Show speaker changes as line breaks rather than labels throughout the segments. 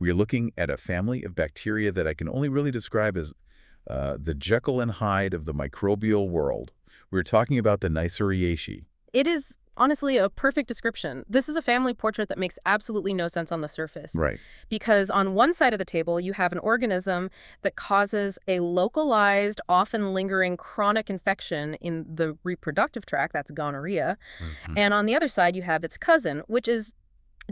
We're looking at a family of bacteria that I can only really describe as the Jekyll and Hyde of the microbial world. We're talking about the Neisseriae.
It is honestly a perfect description. This is a family portrait that makes absolutely no sense on the surface.
Right.
Because on one side of the table, you have an organism that causes a localized, often lingering chronic infection in the reproductive tract, that's gonorrhea. And on the other side, you have its cousin, which is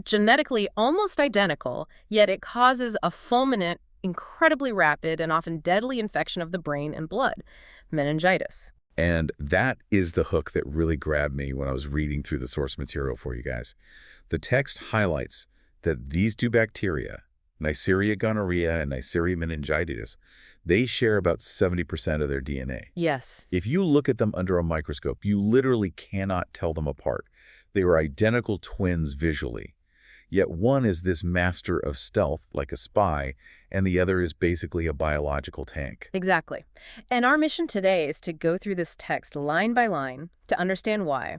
genetically almost identical, yet it causes a fulminant, incredibly rapid, and often deadly infection of the brain and blood, meningitis.
And that is the hook that really grabbed me when I was reading through the source material for you guys. The text highlights that these two bacteria, Neisseria gonorrhea and Neisseria meningitis, they share about 70% of their DNA.
Yes.
If you look at them under a microscope, you literally cannot tell them apart. They are identical twins visually. Yet one is this master of stealth, like a spy, and the other is basically a biological tank.
Exactly. And our mission today is to go through this text line by line to understand why.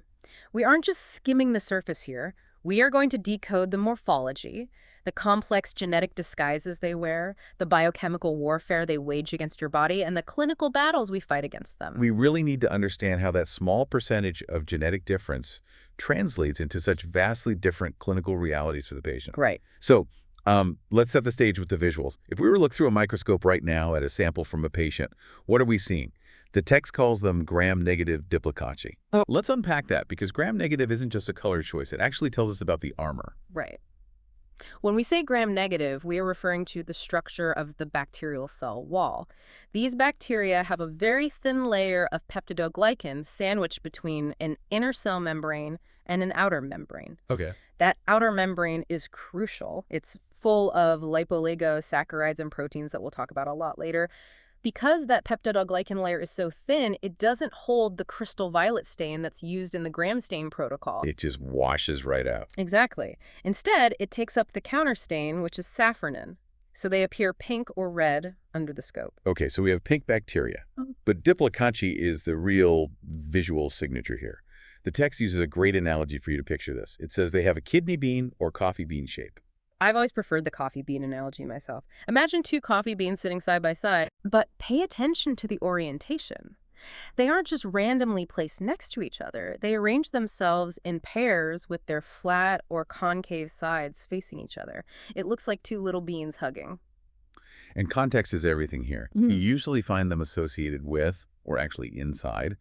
We aren't just skimming the surface here. We are going to decode the morphology, the complex genetic disguises they wear, the biochemical warfare they wage against your body, and the clinical battles we fight against them.
We really need to understand how that small percentage of genetic difference translates into such vastly different clinical realities for the patient.
Right.
So let's set the stage with the visuals. If we were to look through a microscope right now at a sample from a patient, what are we seeing? The text calls them gram-negative diplicaci.
Oh.
Let's unpack that, because gram-negative isn't just a color choice. It actually tells us about the armor.
Right. When we say gram-negative, we are referring to the structure of the bacterial cell wall. These bacteria have a very thin layer of peptidoglycan sandwiched between an inner cell membrane and an outer membrane.
Okay.
That outer membrane is crucial. It's full of lipoligosaccharides and proteins that we'll talk about a lot later. Because that peptidoglycan layer is so thin, it doesn't hold the crystal violet stain that's used in the gram stain protocol.
It just washes right out.
Exactly. Instead, it takes up the counter stain, which is safranin. So they appear pink or red under the scope.
Okay, so we have pink bacteria. But diplicaci is the real visual signature here. The text uses a great analogy for you to picture this. It says they have a kidney bean or coffee bean shape.
I've always preferred the coffee bean analogy myself. Imagine two coffee beans sitting side by side, but pay attention to the orientation. They aren't just randomly placed next to each other. They arrange themselves in pairs with their flat or concave sides facing each other. It looks like two little beans hugging.
And context is everything here. You usually find them associated with, or actually inside,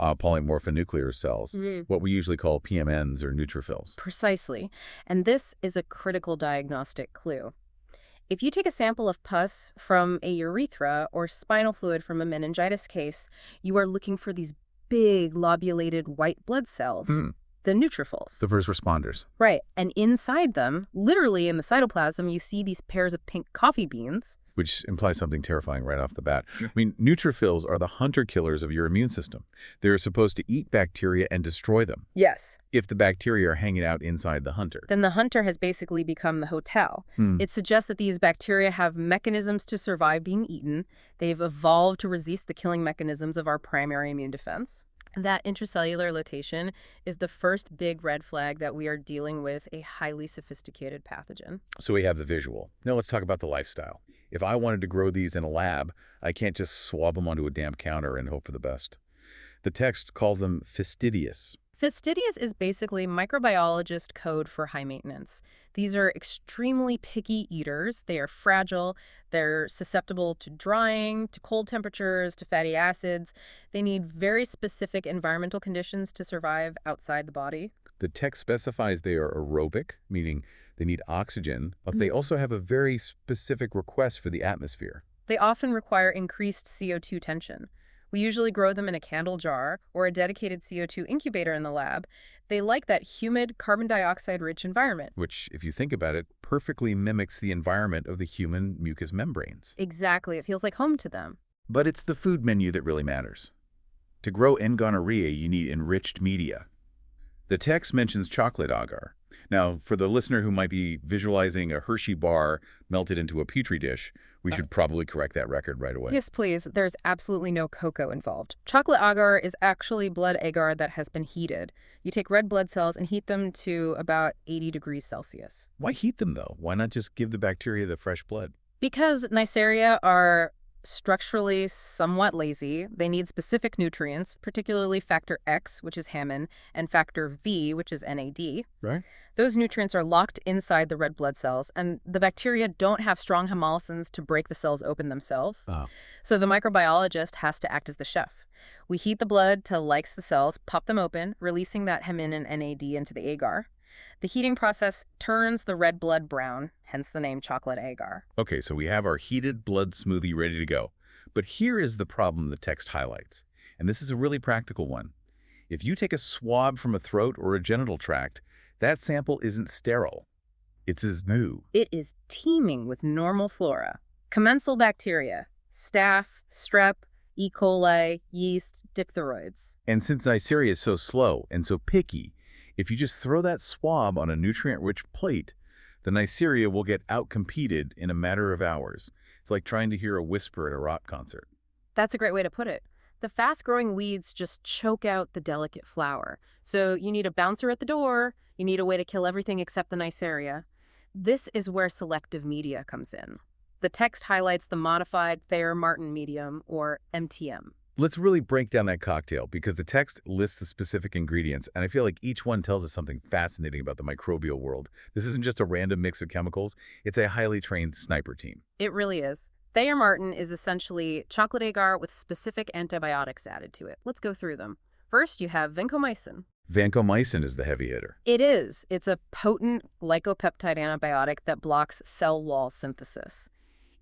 polymorphonuclear cells, what we usually call PMNs or neutrophils.
Precisely. And this is a critical diagnostic clue. If you take a sample of pus from a urethra or spinal fluid from a meningitis case, you are looking for these big lobulated white blood cells, the neutrophils.
The first responders.
Right. And inside them, literally in the cytoplasm, you see these pairs of pink coffee beans.
Which implies something terrifying right off the bat. I mean, neutrophils are the hunter-killers of your immune system. They're supposed to eat bacteria and destroy them.
Yes.
If the bacteria are hanging out inside the hunter.
Then the hunter has basically become the hotel. It suggests that these bacteria have mechanisms to survive being eaten. They've evolved to resist the killing mechanisms of our primary immune defense. That intracellular location is the first big red flag that we are dealing with a highly sophisticated pathogen.
So we have the visual. Now let's talk about the lifestyle. If I wanted to grow these in a lab, I can't just swab them onto a damp counter and hope for the best. The text calls them fastidious.
Fastidious is basically microbiologist code for high maintenance. These are extremely picky eaters. They are fragile. They're susceptible to drying, to cold temperatures, to fatty acids. They need very specific environmental conditions to survive outside the body.
The text specifies they are aerobic, meaning they need oxygen, but they also have a very specific request for the atmosphere.
They often require increased CO2 tension. We usually grow them in a candle jar or a dedicated CO2 incubator in the lab. They like that humid, carbon dioxide-rich environment.
Which, if you think about it, perfectly mimics the environment of the human mucous membranes.
Exactly. It feels like home to them.
But it's the food menu that really matters. To grow N. gonorrhoeae, you need enriched media. The text mentions chocolate agar. Now, for the listener who might be visualizing a Hershey bar melted into a Petri dish, we should probably correct that record right away.
Yes, please. There's absolutely no cocoa involved. Chocolate agar is actually blood agar that has been heated. You take red blood cells and heat them to about 80 degrees Celsius.
Why heat them, though? Why not just give the bacteria the fresh blood?
Because Neisseriae are structurally somewhat lazy, they need specific nutrients, particularly factor X, which is hammin, and factor V, which is NAD.
Right.
Those nutrients are locked inside the red blood cells, and the bacteria don't have strong hemolysins to break the cells open themselves.
Oh.
So the microbiologist has to act as the chef. We heat the blood till likes the cells, pop them open, releasing that hammin and NAD into the agar. The heating process turns the red blood brown, hence the name chocolate agar.
Okay, so we have our heated blood smoothie ready to go. But here is the problem the text highlights, and this is a really practical one. If you take a swab from a throat or a genital tract, that sample isn't sterile. It's as new.
It is teeming with normal flora. Commensal bacteria, staph, strep, E. coli, yeast, diphtheroids.
And since Neisseriae is so slow and so picky, if you just throw that swab on a nutrient-rich plate, the Neisseriae will get outcompeted in a matter of hours. It's like trying to hear a whisper at a rock concert.
That's a great way to put it. The fast-growing weeds just choke out the delicate flower. So you need a bouncer at the door. You need a way to kill everything except the Neisseriae. This is where selective media comes in. The text highlights the modified Thayer-Martin medium, or MTM.
Let's really break down that cocktail, because the text lists the specific ingredients, and I feel like each one tells us something fascinating about the microbial world. This isn't just a random mix of chemicals. It's a highly trained sniper team.
It really is. Thayer-Martin is essentially chocolate agar with specific antibiotics added to it. Let's go through them. First, you have vancomycin.
Vancomycin is the heavy hitter.
It is. It's a potent glycopeptide antibiotic that blocks cell wall synthesis.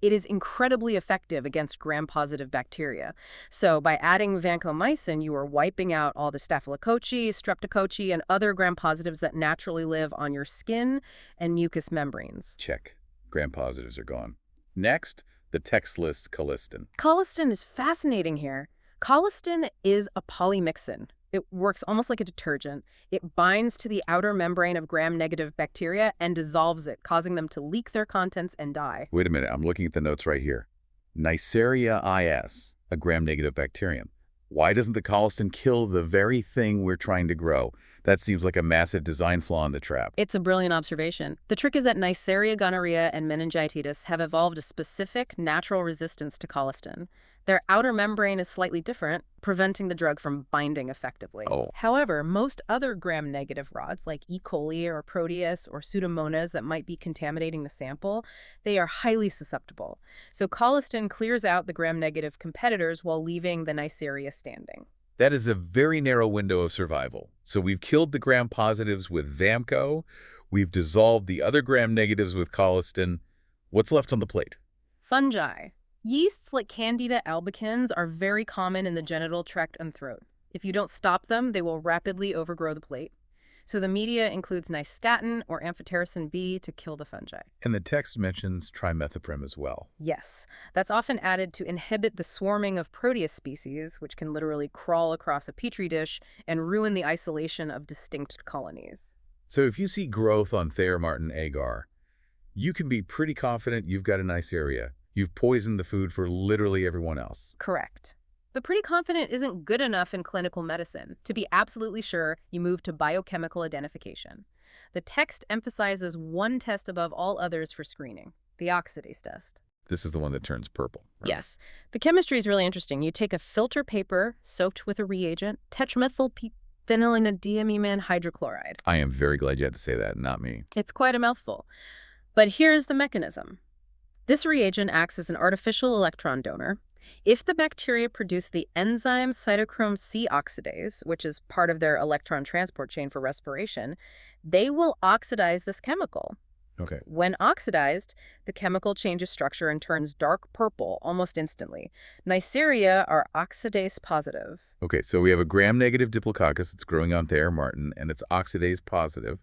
It is incredibly effective against gram-positive bacteria. So by adding vancomycin, you are wiping out all the Staphylococcus, Streptococcus, and other gram-positives that naturally live on your skin and mucous membranes.
Check. Gram-positives are gone. Next, the text lists colistin.
Colistin is fascinating here. Colistin is a polymyxin. It works almost like a detergent. It binds to the outer membrane of gram-negative bacteria and dissolves it, causing them to leak their contents and die.
Wait a minute, I'm looking at the notes right here. Neisseriae, a gram-negative bacterium. Why doesn't the colistin kill the very thing we're trying to grow? That seems like a massive design flaw in the trap.
It's a brilliant observation. The trick is that Neisseria gonorrhea and meningitis have evolved a specific natural resistance to colistin. Their outer membrane is slightly different, preventing the drug from binding effectively.
Oh.
However, most other gram-negative rods, like E. coli or Proteus or Pseudomonas that might be contaminating the sample, they are highly susceptible. So colistin clears out the gram-negative competitors while leaving the Neisseria standing.
That is a very narrow window of survival. So we've killed the gram-positives with Vamco, we've dissolved the other gram-negatives with colistin. What's left on the plate?
Fungi. Yeasts like Candida albicans are very common in the genital tract and throat. If you don't stop them, they will rapidly overgrow the plate. So the media includes nystatin or amphotericin B to kill the fungi.
And the text mentions trimethoprim as well.
Yes, that's often added to inhibit the swarming of Proteus species, which can literally crawl across a petri dish and ruin the isolation of distinct colonies.
So if you see growth on Thayer-Martin agar, you can be pretty confident you've got a Neisseria. You've poisoned the food for literally everyone else.
Correct. But pretty confident isn't good enough in clinical medicine. To be absolutely sure, you move to biochemical identification. The text emphasizes one test above all others for screening, the oxidase test.
This is the one that turns purple, right?
Yes. The chemistry is really interesting. You take a filter paper soaked with a reagent, tetramethylphenyldiamine hydrochloride.
I am very glad you had to say that, not me.
It's quite a mouthful. But here's the mechanism. This reagent acts as an artificial electron donor. If the bacteria produce the enzyme cytochrome C oxidase, which is part of their electron transport chain for respiration, they will oxidize this chemical.
Okay.
When oxidized, the chemical changes structure and turns dark purple almost instantly. Neisseria are oxidase positive.
Okay, so we have a gram-negative Diplococcus that's growing on Thayer-Martin, and it's oxidase positive.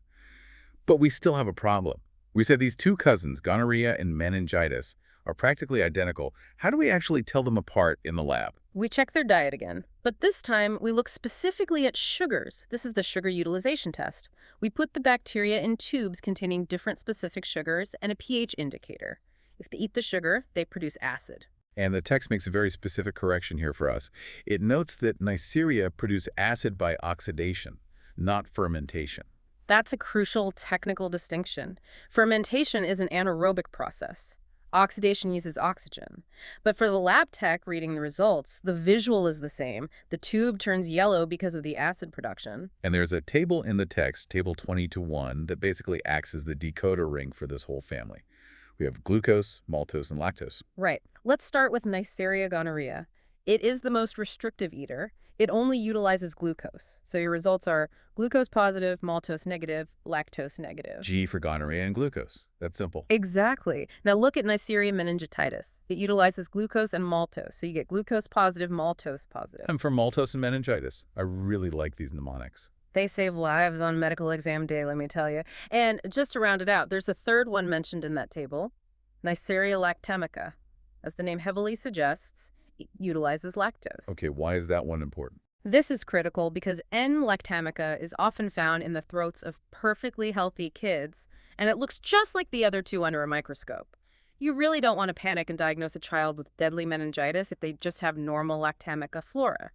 But we still have a problem. We said these two cousins, gonorrhea and meningitis, are practically identical, how do we actually tell them apart in the lab?
We check their diet again, but this time we look specifically at sugars. This is the sugar utilization test. We put the bacteria in tubes containing different specific sugars and a pH indicator. If they eat the sugar, they produce acid.
And the text makes a very specific correction here for us. It notes that Neisseriae produce acid by oxidation, not fermentation.
That's a crucial technical distinction. Fermentation is an anaerobic process. Oxidation uses oxygen. But for the lab tech reading the results, the visual is the same. The tube turns yellow because of the acid production.
And there's a table in the text, table 20:1, that basically acts as the decoder ring for this whole family. We have glucose, maltose, and lactose.
Right. Let's start with Neisseria gonorrhea. It is the most restrictive eater. It only utilizes glucose. So your results are glucose positive, maltose negative, lactose negative.
G for gonorrhea and glucose. That's simple.
Exactly. Now look at Neisseria meningitis. It utilizes glucose and maltose. So you get glucose positive, maltose positive.
And for maltose and meningitis, I really like these mnemonics.
They save lives on medical exam day, let me tell you. And just to round it out, there's a third one mentioned in that table, Neisseria lactemica. As the name heavily suggests, it utilizes lactose.
Okay, why is that one important?
This is critical because N. lactamica is often found in the throats of perfectly healthy kids, and it looks just like the other two under a microscope. You really don't want to panic and diagnose a child with deadly meningitis if they just have normal lactamica flora.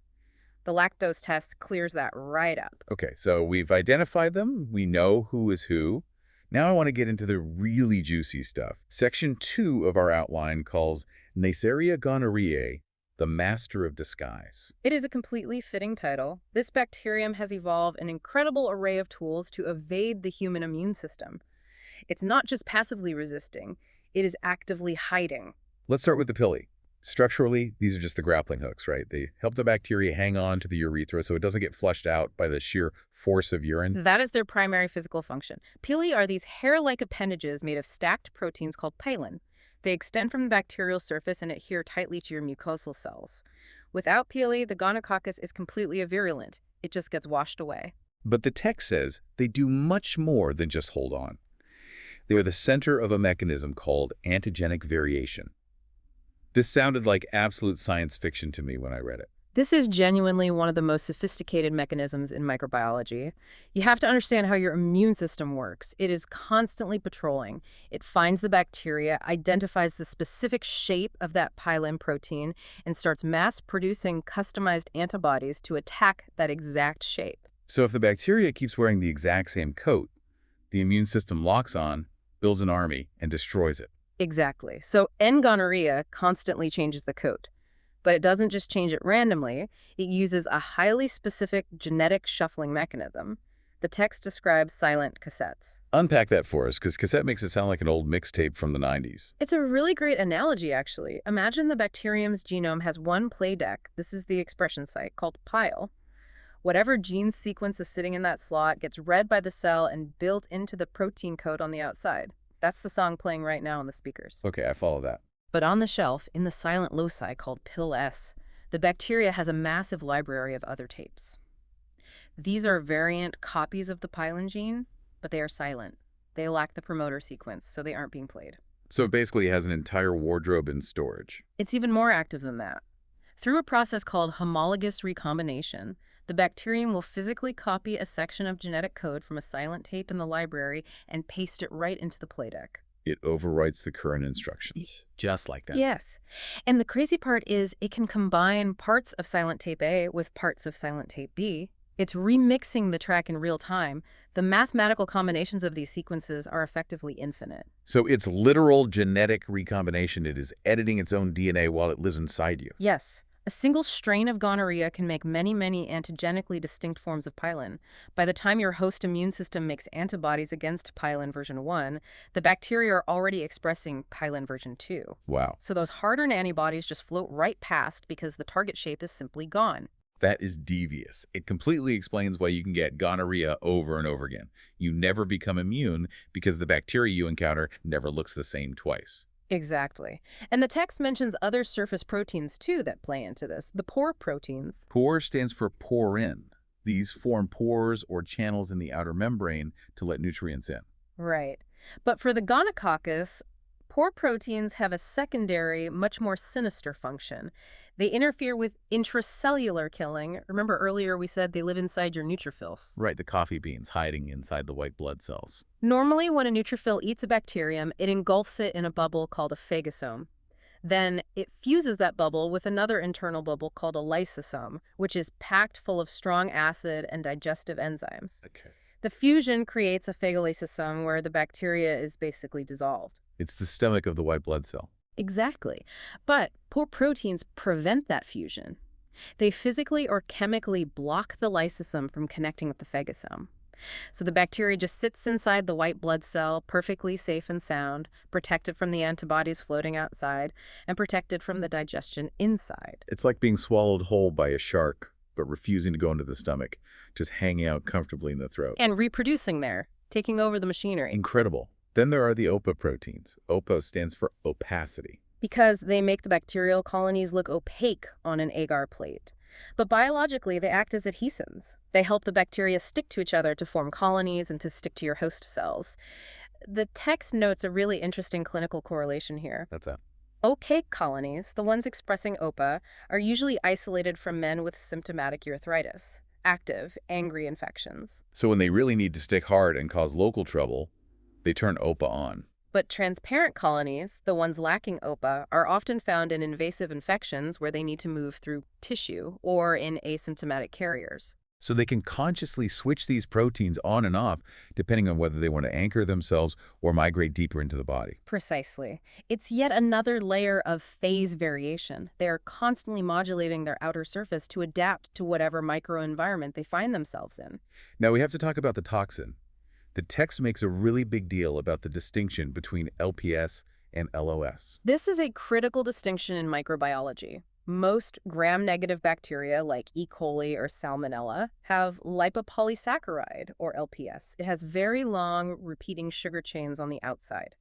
The lactose test clears that right up.
Okay, so we've identified them. We know who is who. Now I want to get into the really juicy stuff. Section 2 of our outline calls Neisseria gonorrhoeae the master of disguise.
It is a completely fitting title. This bacterium has evolved an incredible array of tools to evade the human immune system. It's not just passively resisting, it is actively hiding.
Let's start with the pili. Structurally, these are just the grappling hooks, right? They help the bacteria hang on to the urethra so it doesn't get flushed out by the sheer force of urine.
That is their primary physical function. Pili are these hair-like appendages made of stacked proteins called pilin. They extend from the bacterial surface and adhere tightly to your mucosal cells. Without pili, the gonococcus is completely virulent. It just gets washed away.
But the text says they do much more than just hold on. They are the center of a mechanism called antigenic variation. This sounded like absolute science fiction to me when I read it.
This is genuinely one of the most sophisticated mechanisms in microbiology. You have to understand how your immune system works. It is constantly patrolling. It finds the bacteria, identifies the specific shape of that pilin protein, and starts mass-producing customized antibodies to attack that exact shape.
So if the bacteria keeps wearing the exact same coat, the immune system locks on, builds an army, and destroys it.
Exactly. So N. gonorrhea constantly changes the coat. But it doesn't just change it randomly. It uses a highly specific genetic shuffling mechanism. The text describes silent cassettes.
Unpack that for us, because cassette makes it sound like an old mixtape from the 90s.
It's a really great analogy, actually. Imagine the bacterium's genome has one play deck. This is the expression site, called pile. Whatever gene sequence is sitting in that slot gets read by the cell and built into the protein code on the outside. That's the song playing right now on the speakers.
Okay, I follow that.
But on the shelf, in the silent loci called PIL S, the bacteria has a massive library of other tapes. These are variant copies of the pilin gene, but they are silent. They lack the promoter sequence, so they aren't being played.
So it basically has an entire wardrobe in storage.
It's even more active than that. Through a process called homologous recombination, the bacterium will physically copy a section of genetic code from a silent tape in the library and paste it right into the play deck.
It overwrites the current instructions. Just like that.
Yes. And the crazy part is it can combine parts of silent tape A with parts of silent tape B. It's remixing the track in real time. The mathematical combinations of these sequences are effectively infinite.
So it's literal genetic recombination. It is editing its own DNA while it lives inside you.
Yes. A single strain of gonorrhea can make many, many antigenically distinct forms of pilin. By the time your host immune system makes antibodies against pilin version 1, the bacteria are already expressing pilin version 2.
Wow.
So those hard-earned antibodies just float right past because the target shape is simply gone.
That is devious. It completely explains why you can get gonorrhea over and over again. You never become immune because the bacteria you encounter never looks the same twice.
Exactly. And the text mentions other surface proteins, too, that play into this. The pore proteins.
Pore stands for pour in. These form pores or channels in the outer membrane to let nutrients in.
Right. But for the gonococcus, Pore proteins have a secondary, much more sinister function. They interfere with intracellular killing. Remember earlier we said they live inside your neutrophils.
Right, the coffee beans hiding inside the white blood cells.
Normally, when a neutrophil eats a bacterium, it engulfs it in a bubble called a phagosome. Then it fuses that bubble with another internal bubble called a lysosome, which is packed full of strong acid and digestive enzymes.
Okay.
The fusion creates a phagolysosome where the bacteria is basically dissolved.
It's the stomach of the white blood cell.
Exactly. But pore proteins prevent that fusion. They physically or chemically block the lysosome from connecting with the phagosome. So the bacteria just sits inside the white blood cell, perfectly safe and sound, protected from the antibodies floating outside, and protected from the digestion inside.
It's like being swallowed whole by a shark, but refusing to go into the stomach, just hanging out comfortably in the throat.
And reproducing there, taking over the machinery.
Incredible. Then there are the OPA proteins. OPA stands for opacity.
Because they make the bacterial colonies look opaque on an agar plate. But biologically, they act as adhesins. They help the bacteria stick to each other to form colonies and to stick to your host cells. The text notes a really interesting clinical correlation here.
That's it.
Opaque colonies, the ones expressing OPA, are usually isolated from men with symptomatic urethritis, active, angry infections.
So when they really need to stick hard and cause local trouble, they turn OPA on.
But transparent colonies, the ones lacking OPA, are often found in invasive infections where they need to move through tissue or in asymptomatic carriers.
So they can consciously switch these proteins on and off depending on whether they want to anchor themselves or migrate deeper into the body.
Precisely. It's yet another layer of phase variation. They are constantly modulating their outer surface to adapt to whatever microenvironment they find themselves in.
Now we have to talk about the toxin. The text makes a really big deal about the distinction between LPS and LOS.
This is a critical distinction in microbiology. Most gram-negative bacteria, like E. coli or Salmonella, have lipopolysaccharide, or LPS. It has very long, repeating sugar chains on the outside.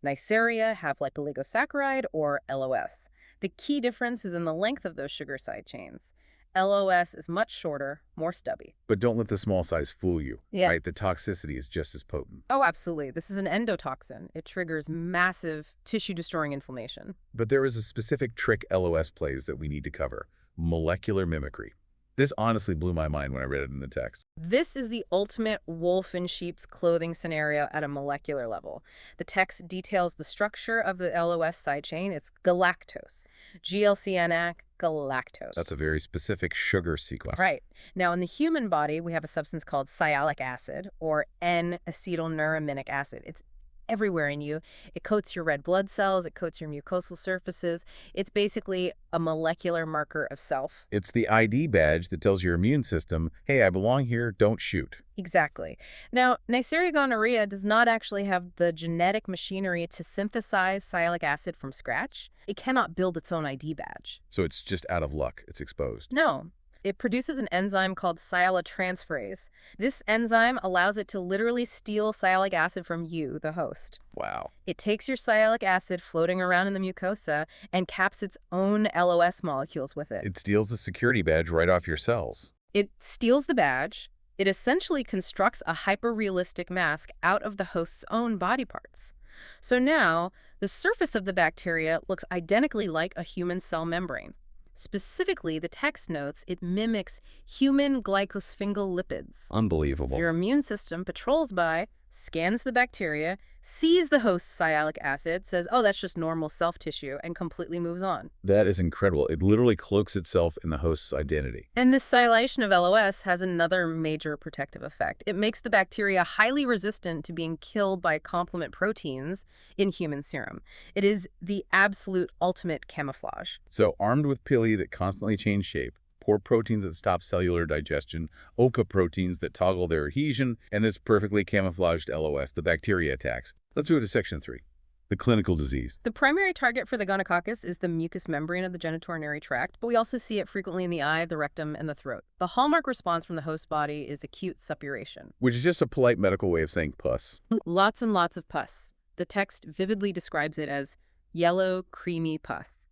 Neisseriae have lipooligosaccharide, or LOS. The key difference is in the length of those sugar side chains. LOS is much shorter, more stubby.
But don't let the small size fool you,
Yeah.
right? The toxicity is just as potent.
Oh, absolutely. This is an endotoxin. It triggers massive tissue-destroying inflammation.
But there is a specific trick LOS plays that we need to cover: molecular mimicry. This honestly blew my mind when I read it in the text.
This is the ultimate wolf in sheep's clothing scenario at a molecular level. The text details the structure of the LOS side chain. It's galactose. GLCNAC, galactose.
That's a very specific sugar sequence.
Right. Now, in the human body, we have a substance called sialic acid, or N-acetylneuramic acid. It's everywhere in you. It coats your red blood cells. It coats your mucosal surfaces. It's basically a molecular marker of self.
It's the ID badge that tells your immune system, hey, I belong here, don't shoot.
Exactly. Now, Neisseria gonorrhea does not actually have the genetic machinery to synthesize sialic acid from scratch. It cannot build its own ID badge.
So it's just out of luck. It's exposed.
No. It produces an enzyme called sialotransferase. This enzyme allows it to literally steal sialic acid from you, the host.
Wow.
It takes your sialic acid floating around in the mucosa and caps its own LOS molecules with it.
It steals the security badge right off your cells.
It steals the badge. It essentially constructs a hyper-realistic mask out of the host's own body parts. So now, the surface of the bacteria looks identically like a human cell membrane. Specifically, the text notes it mimics human glycosphingolipids.
Unbelievable.
Your immune system patrols by, scans the bacteria, sees the host's sialic acid, says, oh, that's just normal self-tissue, and completely moves on.
That is incredible. It literally cloaks itself in the host's identity.
And this silation of LOS has another major protective effect. It makes the bacteria highly resistant to being killed by complement proteins in human serum. It is the absolute ultimate camouflage.
So armed with pili that constantly change shape, pore proteins that stop cellular digestion, OCA proteins that toggle their adhesion, and this perfectly camouflaged LOS, the bacteria attacks. Let's move to section 3, the clinical disease.
The primary target for the gonococcus is the mucous membrane of the genitourinary tract, but we also see it frequently in the eye, the rectum, and the throat. The hallmark response from the host body is acute suppuration,
Which is just a polite medical way of saying pus.
Lots and lots of pus. The text vividly describes it as yellow, creamy pus.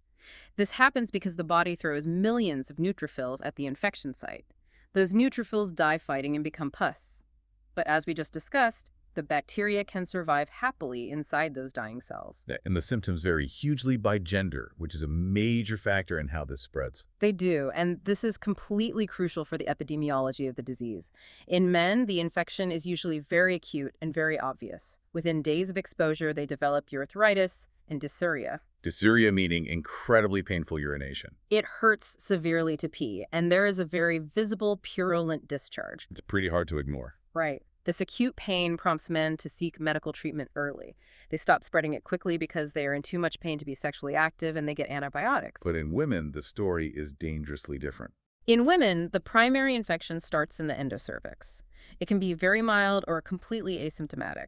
This happens because the body throws millions of neutrophils at the infection site. Those neutrophils die fighting and become pus. But as we just discussed, The bacteria can survive happily inside those dying cells.
And the symptoms vary hugely by gender, which is a major factor in how this spreads.
They do, and this is completely crucial for the epidemiology of the disease. In men, the infection is usually very acute and very obvious. Within days of exposure, they develop urethritis and dysuria.
Dysuria meaning incredibly painful urination.
It hurts severely to pee, and there is a very visible, purulent discharge.
It's pretty hard to ignore.
Right. This acute pain prompts men to seek medical treatment early. They stop spreading it quickly because they are in too much pain to be sexually active, and they get antibiotics.
But in women, the story is dangerously different.
In women, the primary infection starts in the endocervix. It can be very mild or completely asymptomatic.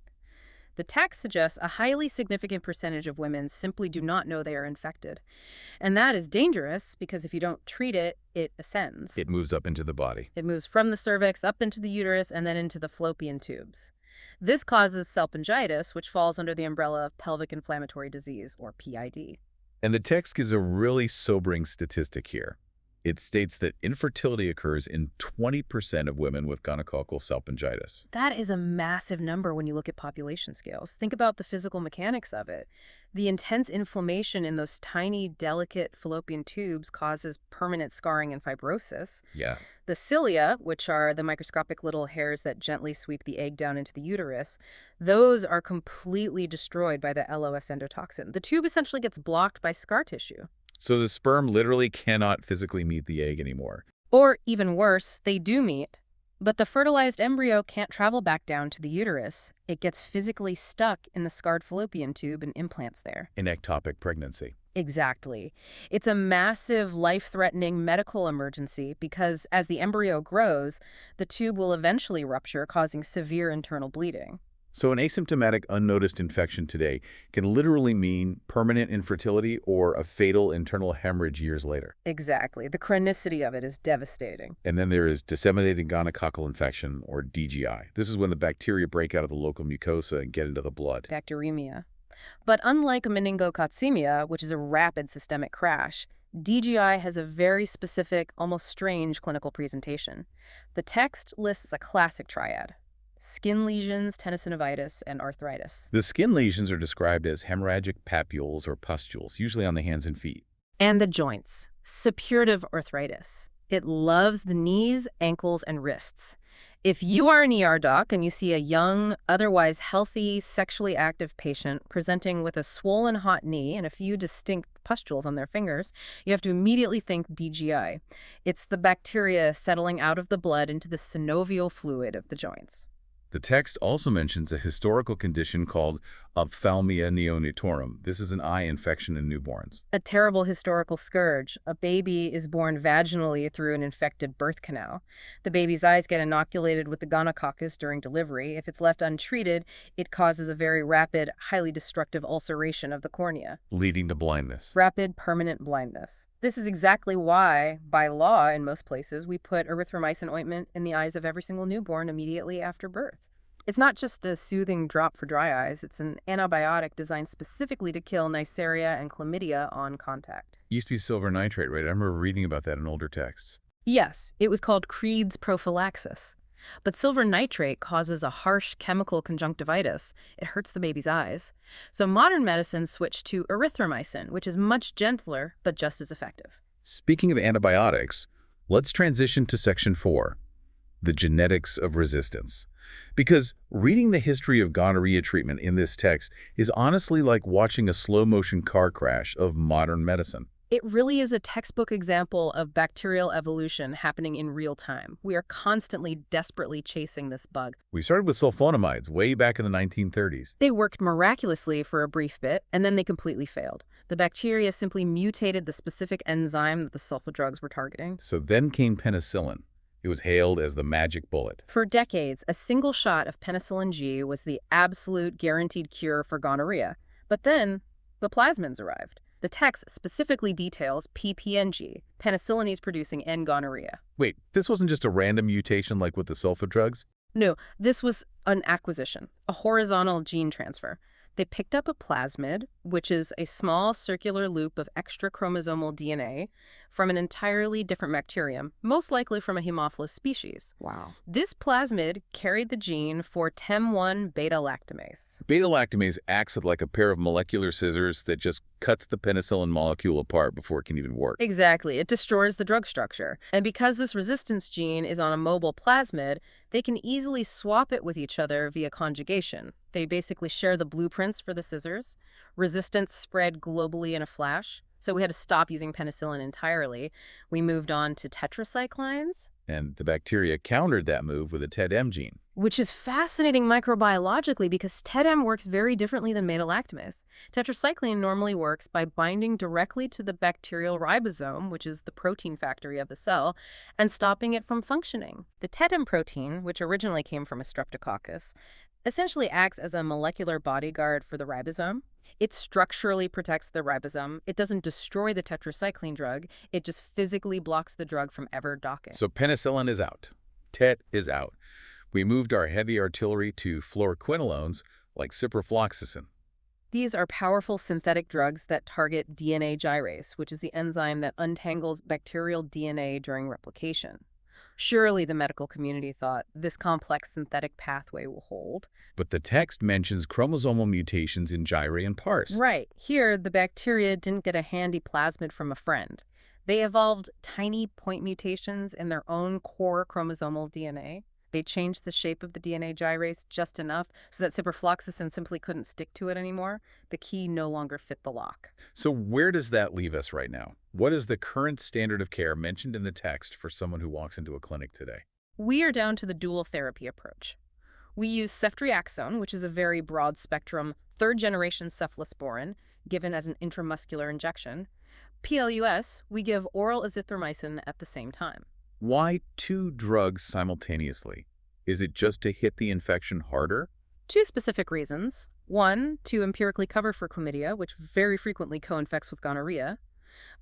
The text suggests a highly significant percentage of women simply do not know they are infected. And that is dangerous because if you don't treat it, it ascends.
It moves up into the body.
It moves from the cervix up into the uterus and then into the fallopian tubes. This causes salpingitis, which falls under the umbrella of pelvic inflammatory disease, or PID.
And the text gives a really sobering statistic here. It states that infertility occurs in 20% of women with gonococcal salpingitis.
That is a massive number when you look at population scales. Think about the physical mechanics of it. The intense inflammation in those tiny, delicate fallopian tubes causes permanent scarring and fibrosis.
Yeah.
The cilia, which are the microscopic little hairs that gently sweep the egg down into the uterus, those are completely destroyed by the LOS endotoxin. The tube essentially gets blocked by scar tissue.
So the sperm literally cannot physically meet the egg anymore.
Or, even worse, they do meet, but the fertilized embryo can't travel back down to the uterus. It gets physically stuck in the scarred fallopian tube and implants there.
An ectopic pregnancy.
Exactly. It's a massive, life-threatening medical emergency because as the embryo grows, the tube will eventually rupture, causing severe internal bleeding.
So an asymptomatic, unnoticed infection today can literally mean permanent infertility or a fatal internal hemorrhage years later.
Exactly. The chronicity of it is devastating.
And then there is disseminated gonococcal infection, or DGI. This is when the bacteria break out of the local mucosa and get into the blood.
Bacteremia. But unlike meningococcemia, which is a rapid systemic crash, DGI has a very specific, almost strange clinical presentation. The text lists a classic triad: skin lesions, tenosynovitis, and arthritis.
The skin lesions are described as hemorrhagic papules or pustules, usually on the hands and feet.
And the joints, suppurative arthritis. It loves the knees, ankles, and wrists. If you are an ER doc and you see a young, otherwise healthy, sexually active patient presenting with a swollen hot knee and a few distinct pustules on their fingers, you have to immediately think DGI. It's the bacteria settling out of the blood into the synovial fluid of the joints.
The text also mentions a historical condition called ophthalmia neonatorum. This is an eye infection in newborns.
A terrible historical scourge. A baby is born vaginally through an infected birth canal. The baby's eyes get inoculated with the gonococcus during delivery. If it's left untreated, it causes a very rapid, highly destructive ulceration of the cornea,
Leading to blindness.
rapid, permanent blindness. This is exactly why, by law in most places, we put erythromycin ointment in the eyes of every single newborn immediately after birth. It's not just a soothing drop for dry eyes. It's an antibiotic designed specifically to kill Neisseriae and chlamydia on contact.
Used to be silver nitrate, right? I remember reading about that in older texts.
Yes, it was called Creed's prophylaxis. But silver nitrate causes a harsh chemical conjunctivitis. It hurts the baby's eyes. So modern medicine switched to erythromycin, which is much gentler but just as effective.
Speaking of antibiotics, let's transition to Section 4, the genetics of resistance. Because reading the history of gonorrhea treatment in this text is honestly like watching a slow-motion car crash of modern medicine.
It really is a textbook example of bacterial evolution happening in real time. We are constantly, desperately chasing this bug.
We started with sulfonamides way back in the 1930s.
They worked miraculously for a brief bit, and then they completely failed. The bacteria simply mutated the specific enzyme that the sulfa drugs were targeting.
So then came penicillin. It was hailed as the magic bullet.
For decades, a single shot of penicillin G was the absolute guaranteed cure for gonorrhea. But then, the plasmids arrived. The text specifically details PPNG, penicillinase-producing N-gonorrhea.
Wait, this wasn't just a random mutation like with the sulfa drugs?
No, this was an acquisition, a horizontal gene transfer. They picked up a plasmid, which is a small circular loop of extra chromosomal DNA from an entirely different bacterium, most likely from a Haemophilus species.
Wow.
This plasmid carried the gene for TEM1 beta-lactamase.
Beta-lactamase acts like a pair of molecular scissors that just cuts the penicillin molecule apart before it can even work.
Exactly. It destroys the drug structure. And because this resistance gene is on a mobile plasmid, they can easily swap it with each other via conjugation. They basically share the blueprints for the scissors. Resistance spread globally in a flash. So we had to stop using penicillin entirely. We moved on to tetracyclines.
And the bacteria countered that move with a TED-M gene.
Which is fascinating microbiologically because TED-M works very differently than beta-lactamase. Tetracycline normally works by binding directly to the bacterial ribosome, which is the protein factory of the cell, and stopping it from functioning. The TED-M protein, which originally came from a streptococcus, essentially acts as a molecular bodyguard for the ribosome. It structurally protects the ribosome. It doesn't destroy the tetracycline drug. It just physically blocks the drug from ever docking.
So penicillin is out. TET is out. We moved our heavy artillery to fluoroquinolones like ciprofloxacin.
These are powerful synthetic drugs that target DNA gyrase, which is the enzyme that untangles bacterial DNA during replication. Surely the medical community thought this complex synthetic pathway will hold.
But the text mentions chromosomal mutations in gyre and pars.
Right. Here, the bacteria didn't get a handy plasmid from a friend. They evolved tiny point mutations in their own core chromosomal DNA. They changed the shape of the DNA gyrase just enough so that ciprofloxacin simply couldn't stick to it anymore. The key no longer fit the lock.
So where does that leave us right now? What is the current standard of care mentioned in the text for someone who walks into a clinic today?
We are down to the dual therapy approach. We use ceftriaxone, which is a very broad-spectrum third-generation cephalosporin given as an intramuscular injection. PLUS, we give oral azithromycin at the same time.
Why two drugs simultaneously? Is it just to hit the infection harder?
Two specific reasons. One, to empirically cover for chlamydia, which very frequently co-infects with gonorrhea.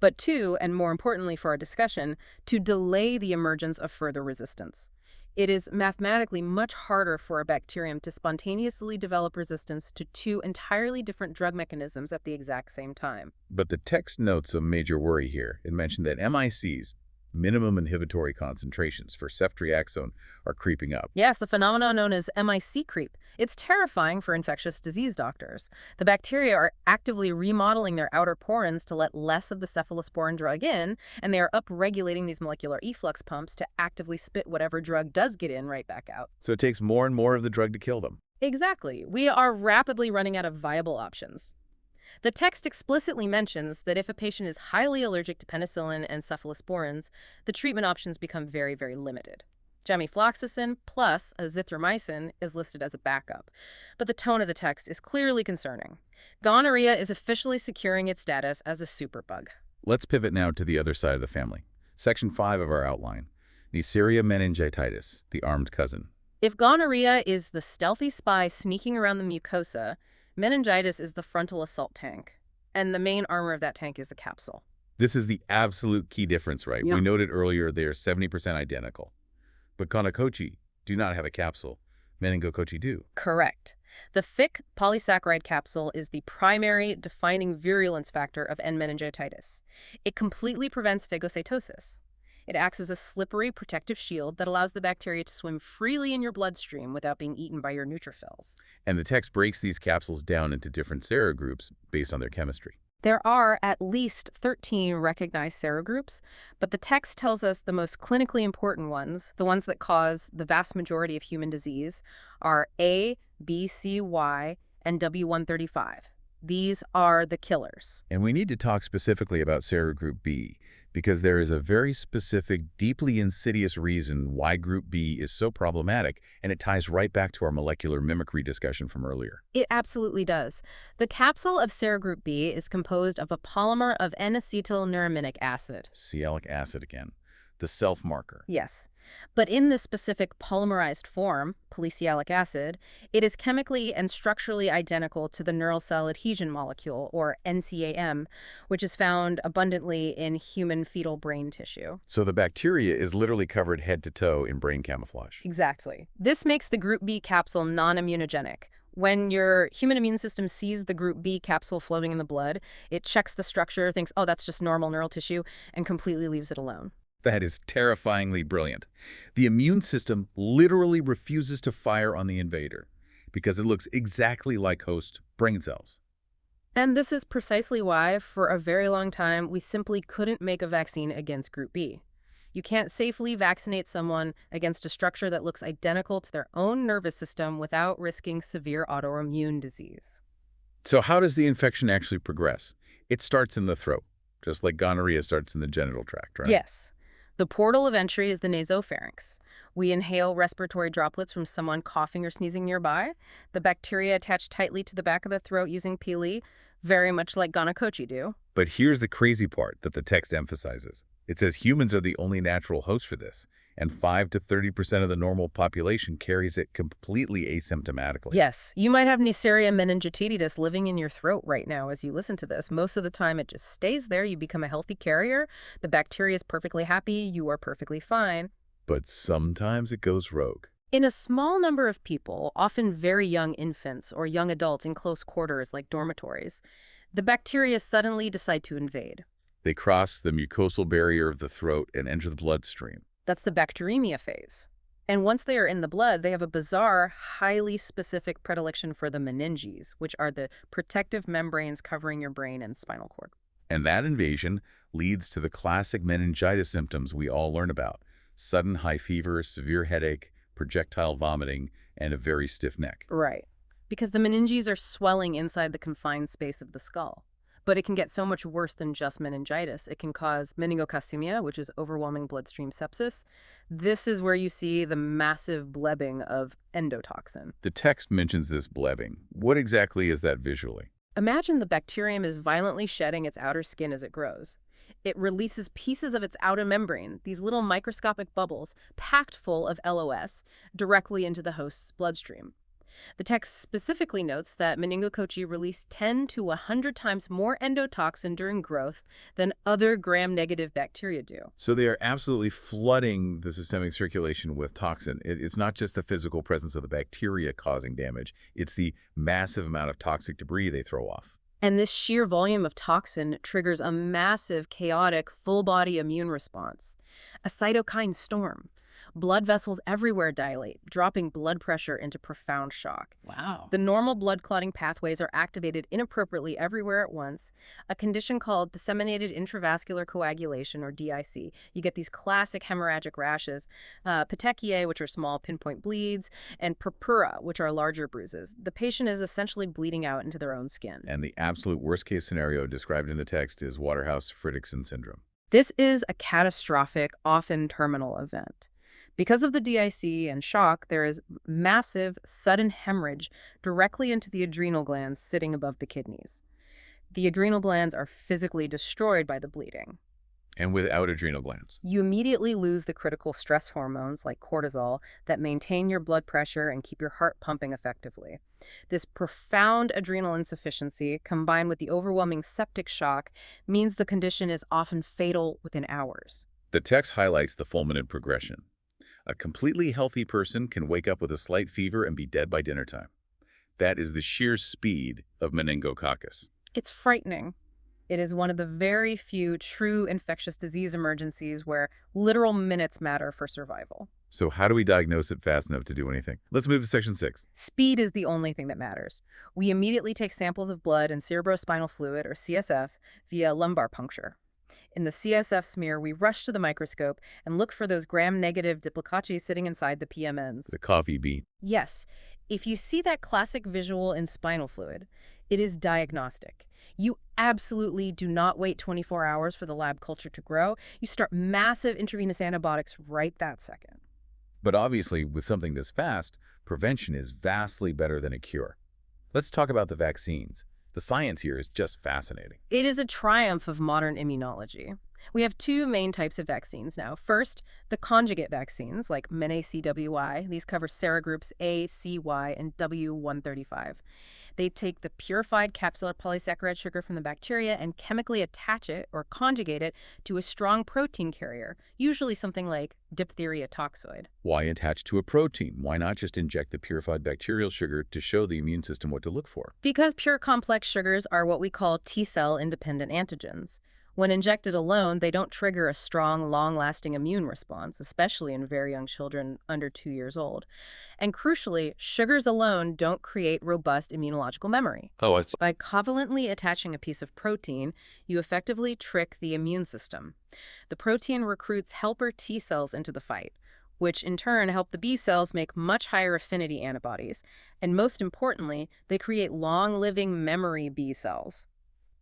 But two, and more importantly for our discussion, to delay the emergence of further resistance. It is mathematically much harder for a bacterium to spontaneously develop resistance to two entirely different drug mechanisms at the exact same time.
But the text notes a major worry here. It mentioned that MICs, minimum inhibitory concentrations for ceftriaxone, are creeping up.
Yes, the phenomenon known as MIC creep. It's terrifying for infectious disease doctors. The bacteria are actively remodeling their outer porins to let less of the cephalosporin drug in, and they are upregulating these molecular efflux pumps to actively spit whatever drug does get in right back out.
So it takes more and more of the drug to kill them.
Exactly. We are rapidly running out of viable options. The text explicitly mentions that if a patient is highly allergic to penicillin and cephalosporins, the treatment options become very, very limited. Gemifloxacin plus azithromycin is listed as a backup, but the tone of the text is clearly concerning. Gonorrhea is officially securing its status as a superbug.
Let's pivot now to the other side of the family. Section 5 of our outline, Neisseriae meningitis, the armed cousin.
If gonorrhea is the stealthy spy sneaking around the mucosa, meningitis is the frontal assault tank, and the main armor of that tank is the capsule.
This is the absolute key difference, right?
Yeah.
We noted earlier they are 70% identical. But gonococci do not have a capsule. Meningococci do.
Correct. The thick polysaccharide capsule is the primary defining virulence factor of N. meningitis. It completely prevents phagocytosis. It acts as a slippery protective shield that allows the bacteria to swim freely in your bloodstream without being eaten by your neutrophils.
And the text breaks these capsules down into different serogroups based on their chemistry.
There are at least 13 recognized serogroups, but the text tells us the most clinically important ones, the ones that cause the vast majority of human disease, are A, B, C, Y, and W135. These are the killers.
And we need to talk specifically about serogroup B, because there is a very specific, deeply insidious reason why group B is so problematic, and it ties right back to our molecular mimicry discussion from earlier.
It absolutely does. The capsule of serogroup B is composed of a polymer of N-acetylneuramic acid.
Sialic acid again, the self-marker.
Yes. But in this specific polymerized form, polysialic acid, it is chemically and structurally identical to the neural cell adhesion molecule, or NCAM, which is found abundantly in human fetal brain tissue.
So the bacteria is literally covered head to toe in brain camouflage.
Exactly. This makes the group B capsule non-immunogenic, When your human immune system sees the group B capsule floating in the blood, it checks the structure, thinks, oh, that's just normal neural tissue, and completely leaves it alone.
That is terrifyingly brilliant. The immune system literally refuses to fire on the invader because it looks exactly like host brain cells.
And this is precisely why, for a very long time, we simply couldn't make a vaccine against Group B. You can't safely vaccinate someone against a structure that looks identical to their own nervous system without risking severe autoimmune disease.
So how does the infection actually progress? It starts in the throat, just like gonorrhea starts in the genital tract, right?
Yes. The portal of entry is the nasopharynx. We inhale respiratory droplets from someone coughing or sneezing nearby. The bacteria attach tightly to the back of the throat using pili, very much like gonocochi do.
But here's the crazy part that the text emphasizes. It says humans are the only natural host for this, and 5 to 30% of the normal population carries it completely asymptomatically.
Yes, you might have Neisseriae meningitidis living in your throat right now as you listen to this. Most of the time it just stays there. You become a healthy carrier. The bacteria is perfectly happy. You are perfectly fine.
But sometimes it goes rogue.
In a small number of people, often very young infants or young adults in close quarters like dormitories, the bacteria suddenly decide to invade.
They cross the mucosal barrier of the throat and enter the bloodstream.
That's the bacteremia phase. And once they are in the blood, they have a bizarre, highly specific predilection for the meninges, which are the protective membranes covering your brain and spinal cord.
And that invasion leads to the classic meningitis symptoms we all learn about: sudden high fever, severe headache, projectile vomiting, and a very stiff neck.
Right. Because the meninges are swelling inside the confined space of the skull. But it can get so much worse than just meningitis. It can cause meningococemia, which is overwhelming bloodstream sepsis. This is where you see the massive blebbing of endotoxin.
The text mentions this blebbing. What exactly is that visually?
Imagine the bacterium is violently shedding its outer skin as it grows. It releases pieces of its outer membrane, these little microscopic bubbles, packed full of LOS, directly into the host's bloodstream. The text specifically notes that meningococci release 10 to 100 times more endotoxin during growth than other gram-negative bacteria do.
So they are absolutely flooding the systemic circulation with toxin. It's not just the physical presence of the bacteria causing damage. It's the massive amount of toxic debris they throw off.
And this sheer volume of toxin triggers a massive, chaotic, full-body immune response, a cytokine storm. Blood vessels everywhere dilate, dropping blood pressure into profound shock.
Wow.
The normal blood clotting pathways are activated inappropriately everywhere at once, a condition called disseminated intravascular coagulation, or DIC. You get these classic hemorrhagic rashes, petechiae, which are small pinpoint bleeds, and purpura, which are larger bruises. The patient is essentially bleeding out into their own skin.
And the absolute worst-case scenario described in the text is Waterhouse-Friderichsen syndrome.
This is a catastrophic, often terminal event. Because of the DIC and shock, there is massive, sudden hemorrhage directly into the adrenal glands sitting above the kidneys. The adrenal glands are physically destroyed by the bleeding.
And without adrenal glands.
You immediately lose the critical stress hormones like cortisol that maintain your blood pressure and keep your heart pumping effectively. This profound adrenal insufficiency, combined with the overwhelming septic shock, means the condition is often fatal within hours.
The text highlights the fulminant progression. A completely healthy person can wake up with a slight fever and be dead by dinner time. That is the sheer speed of meningococcus.
It's frightening. It is one of the very few true infectious disease emergencies where literal minutes matter for survival.
So how do we diagnose it fast enough to do anything? Let's move to section 6.
Speed is the only thing that matters. We immediately take samples of blood and cerebrospinal fluid, or CSF, via lumbar puncture. In the CSF smear, we rush to the microscope and look for those gram-negative diplococci sitting inside the PMNs.
The coffee bean.
Yes. If you see that classic visual in spinal fluid, it is diagnostic. You absolutely do not wait 24 hours for the lab culture to grow. You start massive intravenous antibiotics right that second.
But obviously, with something this fast, prevention is vastly better than a cure. Let's talk about the vaccines. The science here is just fascinating.
It is a triumph of modern immunology. We have two main types of vaccines now. First, the conjugate vaccines, like MenACWY. These cover serogroups A, C, Y, and W135. They take the purified capsular polysaccharide sugar from the bacteria and chemically attach it or conjugate it to a strong protein carrier, usually something like diphtheria toxoid.
Why attach to a protein? Why not just inject the purified bacterial sugar to show the immune system what to look for?
Because pure complex sugars are what we call T-cell independent antigens. When injected alone, they don't trigger a strong, long-lasting immune response, especially in very young children under 2 years old. And crucially, sugars alone don't create robust immunological memory.
Oh, I see.
By covalently attaching a piece of protein, you effectively trick the immune system. The protein recruits helper T cells into the fight, which in turn help the B cells make much higher affinity antibodies. And most importantly, they create long-living memory B cells.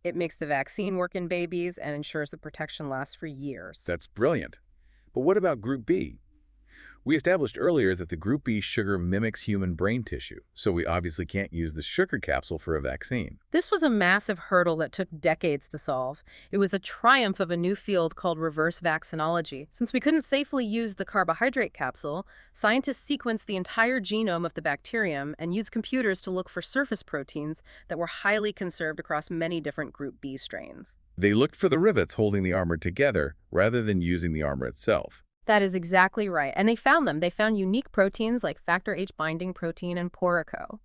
It makes the vaccine work in babies and ensures the protection lasts for years.
That's brilliant. But what about Group B? We established earlier that the Group B sugar mimics human brain tissue, so we obviously can't use the sugar capsule for a vaccine.
This was a massive hurdle that took decades to solve. It was a triumph of a new field called reverse vaccinology. Since we couldn't safely use the carbohydrate capsule, scientists sequenced the entire genome of the bacterium and used computers to look for surface proteins that were highly conserved across many different Group B strains.
They looked for the rivets holding the armor together rather than using the armor itself.
That is exactly right. And they found them. They found unique proteins like factor H binding protein and Porico.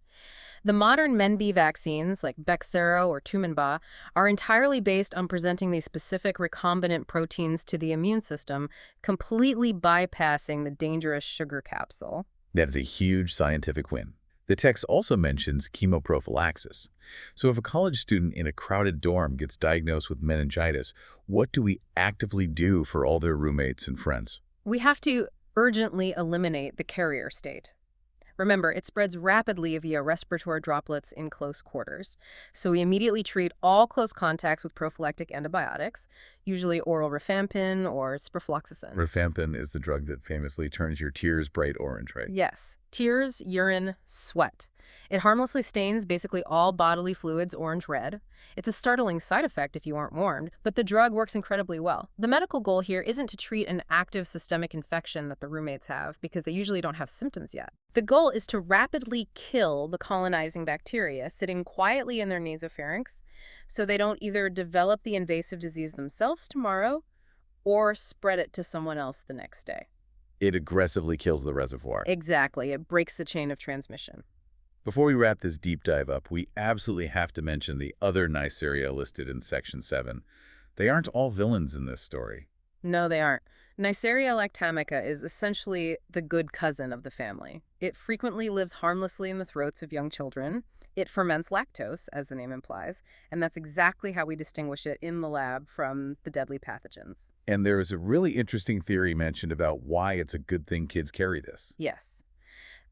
The modern MenB vaccines, like Bexsero or Tumenba, are entirely based on presenting these specific recombinant proteins to the immune system, completely bypassing the dangerous sugar capsule.
That is a huge scientific win. The text also mentions chemoprophylaxis. So if a college student in a crowded dorm gets diagnosed with meningitis, what do we actively do for all their roommates and friends?
We have to urgently eliminate the carrier state. Remember, it spreads rapidly via respiratory droplets in close quarters. So we immediately treat all close contacts with prophylactic antibiotics, usually oral rifampin or ciprofloxacin.
Rifampin is the drug that famously turns your tears bright orange, right?
Yes. Tears, urine, sweat. It harmlessly stains basically all bodily fluids orange-red. It's a startling side effect if you aren't warned, but the drug works incredibly well. The medical goal here isn't to treat an active systemic infection that the roommates have, because they usually don't have symptoms yet. The goal is to rapidly kill the colonizing bacteria sitting quietly in their nasopharynx so they don't either develop the invasive disease themselves tomorrow or spread it to someone else the next day.
It aggressively kills the reservoir.
Exactly. It breaks the chain of transmission.
Before we wrap this deep dive up, we absolutely have to mention the other Neisseriae listed in Section 7. They aren't all villains in this story.
No, they aren't. Neisseria lactamica is essentially the good cousin of the family. It frequently lives harmlessly in the throats of young children. It ferments lactose, as the name implies, and that's exactly how we distinguish it in the lab from the deadly pathogens.
And there is a really interesting theory mentioned about why it's a good thing kids carry this.
Yes.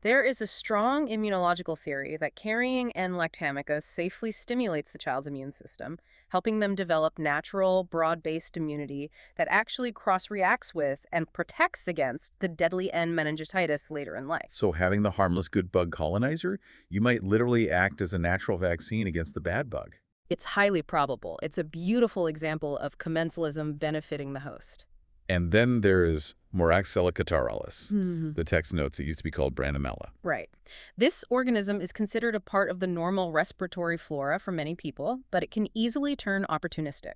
There is a strong immunological theory that carrying N. lactamica safely stimulates the child's immune system, helping them develop natural, broad-based immunity that actually cross-reacts with and protects against the deadly N. meningitis later in life.
So having the harmless good bug colonizer, you might literally act as a natural vaccine against the bad bug.
It's highly probable. It's a beautiful example of commensalism benefiting the host.
And then there is Moraxella catarrhalis. The text notes it used to be called Branimella.
Right. This organism is considered a part of the normal respiratory flora for many people, but it can easily turn opportunistic.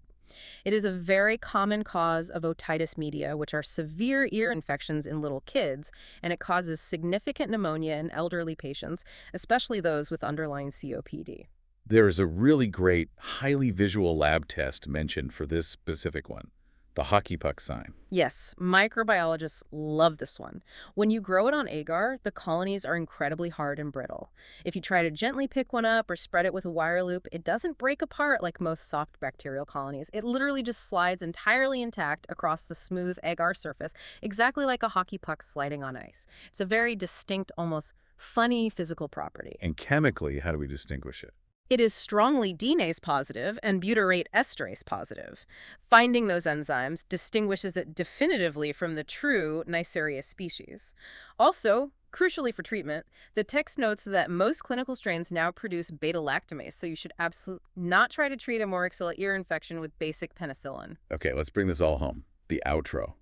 It is a very common cause of otitis media, which are severe ear infections in little kids, and it causes significant pneumonia in elderly patients, especially those with underlying COPD.
There is a really great, highly visual lab test mentioned for this specific one. The hockey puck sign.
Yes, microbiologists love this one. When you grow it on agar, the colonies are incredibly hard and brittle. If you try to gently pick one up or spread it with a wire loop, it doesn't break apart like most soft bacterial colonies. It literally just slides entirely intact across the smooth agar surface, exactly like a hockey puck sliding on ice. It's a very distinct, almost funny physical property.
And chemically, how do we distinguish it?
It is strongly DNase positive and butyrate esterase positive. Finding those enzymes distinguishes it definitively from the true Neisseriae species. Also, crucially for treatment, the text notes that most clinical strains now produce beta-lactamase, so you should absolutely not try to treat a Moraxilla ear infection with basic penicillin.
Okay, let's bring this all home. The outro.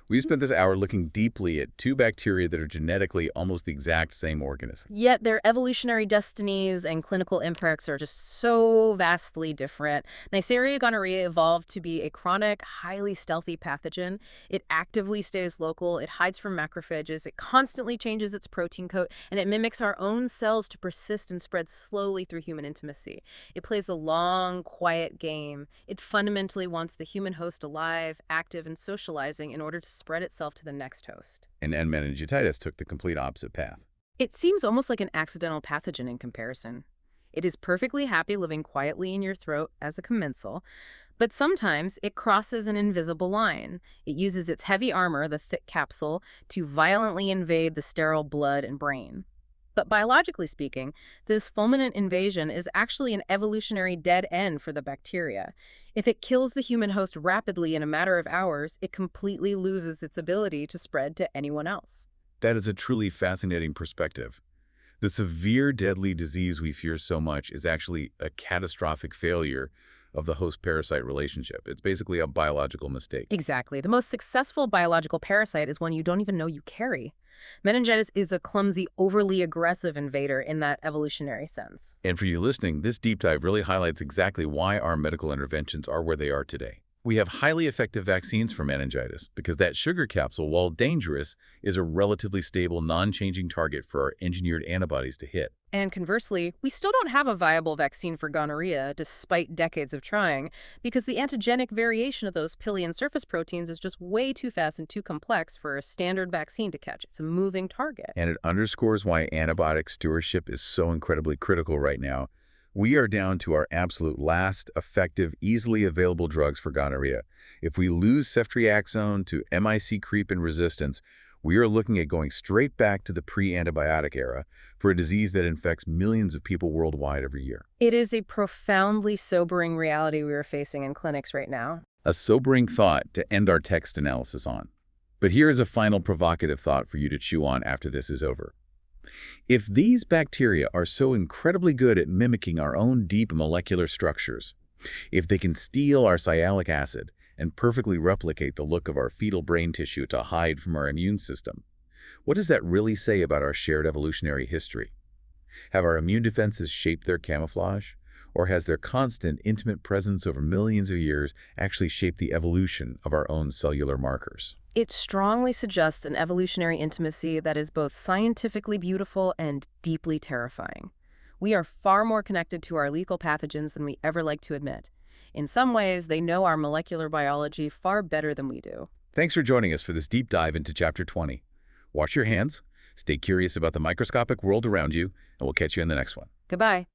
We spent this hour looking deeply at two bacteria that are genetically almost the exact same organism.
Yet their evolutionary destinies and clinical impacts are just so vastly different. Neisseria gonorrhea evolved to be a chronic, highly stealthy pathogen. It actively stays local, it hides from macrophages, it constantly changes its protein coat, and it mimics our own cells to persist and spread slowly through human intimacy. It plays a long, quiet game. It fundamentally wants the human host alive, active, and socializing in order to spread itself to the next host.
And N. meningitis took the complete opposite path.
It seems almost like an accidental pathogen in comparison. It is perfectly happy living quietly in your throat as a commensal, but sometimes it crosses an invisible line. It uses its heavy armor, the thick capsule, to violently invade the sterile blood and brain. But biologically speaking, this fulminant invasion is actually an evolutionary dead end for the bacteria. If it kills the human host rapidly in a matter of hours, it completely loses its ability to spread to anyone else.
That is a truly fascinating perspective. The severe deadly disease we fear so much is actually a catastrophic failure of the host-parasite relationship. It's basically a biological mistake.
Exactly. The most successful biological parasite is one you don't even know you carry. Meningitis is a clumsy, overly aggressive invader in that evolutionary sense.
And for you listening, this deep dive really highlights exactly why our medical interventions are where they are today. We have highly effective vaccines for meningitis because that sugar capsule, while dangerous, is a relatively stable, non-changing target for our engineered antibodies to hit.
And conversely, we still don't have a viable vaccine for gonorrhea, despite decades of trying, because the antigenic variation of those pillion surface proteins is just way too fast and too complex for a standard vaccine to catch. It's a moving target.
And it underscores why antibiotic stewardship is so incredibly critical right now. We are down to our absolute last effective, easily available drugs for gonorrhea. If we lose ceftriaxone to MIC creep and resistance, we are looking at going straight back to the pre-antibiotic era for a disease that infects millions of people worldwide every year.
It is a profoundly sobering reality we are facing in clinics right now.
A sobering thought to end our text analysis on. But here is a final provocative thought for you to chew on after this is over. If these bacteria are so incredibly good at mimicking our own deep molecular structures, if they can steal our sialic acid and perfectly replicate the look of our fetal brain tissue to hide from our immune system, what does that really say about our shared evolutionary history? Have our immune defenses shaped their camouflage? Or has their constant, intimate presence over millions of years actually shaped the evolution of our own cellular markers?
It strongly suggests an evolutionary intimacy that is both scientifically beautiful and deeply terrifying. We are far more connected to our lethal pathogens than we ever like to admit. In some ways, they know our molecular biology far better than we do.
Thanks for joining us for this deep dive into Chapter 20. Wash your hands, stay curious about the microscopic world around you, and we'll catch you in the next one.
Goodbye.